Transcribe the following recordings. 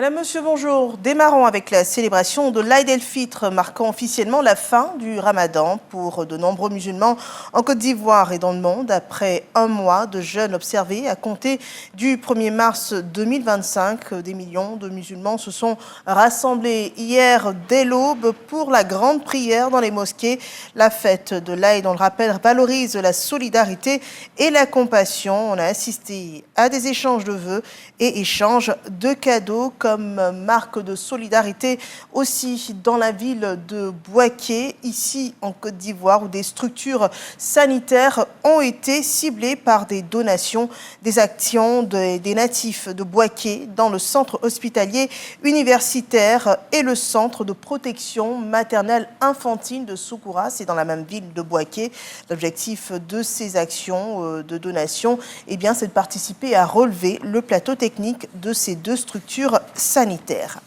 Madame, Monsieur, bonjour. Démarrons avec la célébration de l'Aïd el-Fitr, marquant officiellement la fin du Ramadan pour de nombreux musulmans en Côte d'Ivoire et dans le monde. Après un mois de jeûne observé, à compter du 1er mars 2025, des millions de musulmans se sont rassemblés hier dès l'aube pour la grande prière dans les mosquées. La fête de l'Aïd, on le rappelle, valorise la solidarité et la compassion. On a assisté à des échanges de vœux et échanges de cadeaux comme marque de solidarité aussi dans la ville de Bouaké, ici en Côte d'Ivoire, où des structures sanitaires ont été ciblées par des donations, des actions des natifs de Bouaké dans le centre hospitalier universitaire et le centre de protection maternelle infantile de Soukoura, c'est dans la même ville de Bouaké. L'objectif de ces actions de donation, c'est de participer à relever le plateau technique de ces deux structures sanitaires.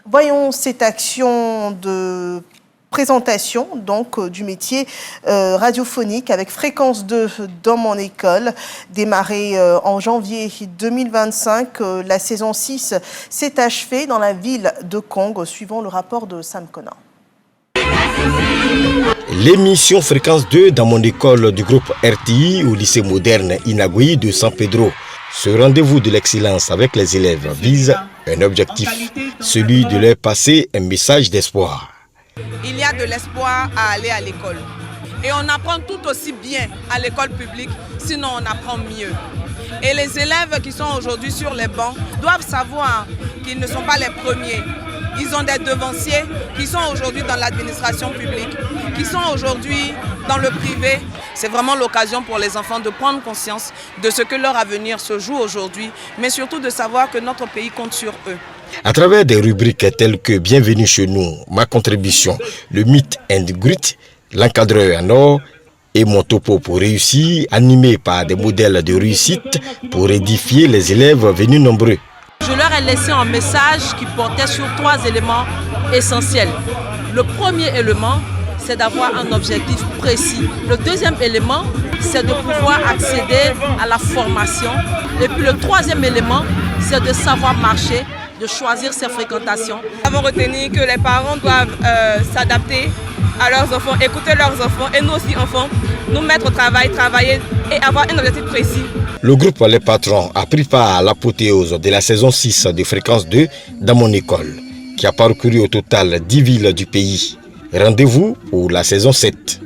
Voyons cette action de présentation du métier radiophonique avec Fréquence 2 dans mon école, démarrée en janvier 2025. La saison 6 s'est achevée dans la ville de Congo, suivant le rapport de Sam Conan. L'émission Fréquence 2 dans mon école du groupe RTI au lycée moderne Inagui de San Pedro. Ce rendez-vous de l'excellence avec les élèves vise un objectif, celui de leur passer un message d'espoir. Il y a de l'espoir à aller à l'école. Et on apprend tout aussi bien à l'école publique, sinon on apprend mieux. Et les élèves qui sont aujourd'hui sur les bancs doivent savoir qu'ils ne sont pas les premiers. Ils ont des devanciers qui sont aujourd'hui dans l'administration publique, qui sont aujourd'hui dans le privé. C'est vraiment l'occasion pour les enfants de prendre conscience de ce que leur avenir se joue aujourd'hui, mais surtout de savoir que notre pays compte sur eux. À travers des rubriques telles que Bienvenue chez nous, Ma contribution, le Meet and Greet, l'encadreur en or et Mon topo pour réussir, animés par des modèles de réussite pour édifier les élèves venus nombreux. Je leur ai laissé un message qui portait sur 3 éléments essentiels. Le premier élément, c'est d'avoir un objectif précis. Le deuxième élément, c'est de pouvoir accéder à la formation. Et puis le troisième élément, c'est de savoir marcher, de choisir ses fréquentations. Nous avons retenu que les parents doivent s'adapter à leurs enfants, écouter leurs enfants et nous aussi enfants, nous mettre au travail, travailler et avoir un objectif précis. Le groupe Les Patrons a pris part à l'apothéose de la saison 6 de Fréquence 2 dans mon école, qui a parcouru au total 10 villes du pays. Rendez-vous pour la saison 7.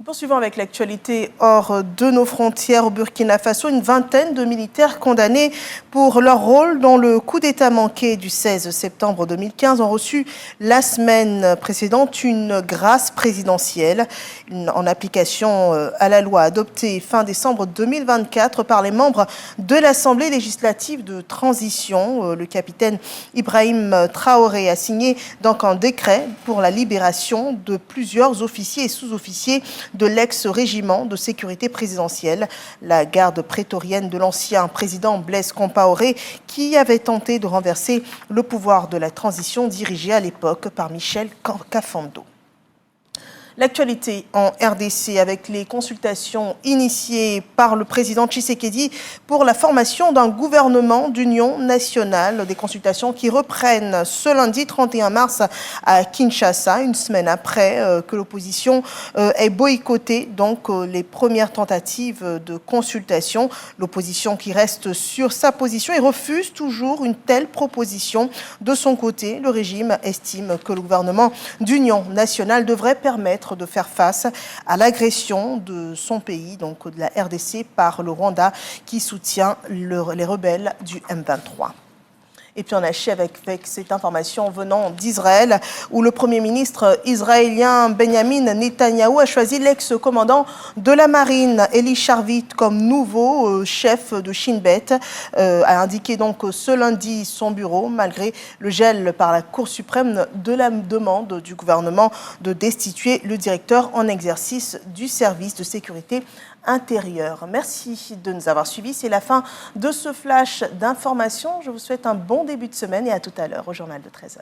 Poursuivons avec l'actualité hors de nos frontières au Burkina Faso. Une vingtaine de militaires condamnés pour leur rôle dans le coup d'État manqué du 16 septembre 2015 ont reçu la semaine précédente une grâce présidentielle en application à la loi adoptée fin décembre 2024 par les membres de l'Assemblée législative de transition. Le capitaine Ibrahim Traoré a signé donc un décret pour la libération de plusieurs officiers et sous-officiers de l'ex-régiment de sécurité présidentielle, la garde prétorienne de l'ancien président Blaise Compaoré, qui avait tenté de renverser le pouvoir de la transition dirigée à l'époque par Michel Kafando. L'actualité en RDC avec les consultations initiées par le président Tshisekedi pour la formation d'un gouvernement d'union nationale. Des consultations qui reprennent ce lundi 31 mars à Kinshasa, une semaine après que l'opposition ait boycotté les premières tentatives de consultation. L'opposition qui reste sur sa position et refuse toujours une telle proposition. De son côté, le régime estime que le gouvernement d'union nationale devrait permettre de faire face à l'agression de son pays, donc de la RDC, par le Rwanda qui soutient les rebelles du M23. Et puis on achève avec cette information venant d'Israël, où le Premier ministre israélien Benjamin Netanyahou a choisi l'ex-commandant de la marine, Eli Sharvit, comme nouveau chef de Shin Bet, a indiqué donc ce lundi son bureau, malgré le gel par la Cour suprême de la demande du gouvernement de destituer le directeur en exercice du service de sécurité intérieure. Merci de nous avoir suivis. C'est la fin de ce flash d'information. Je vous souhaite un bon début de semaine et à tout à l'heure au journal de 13h.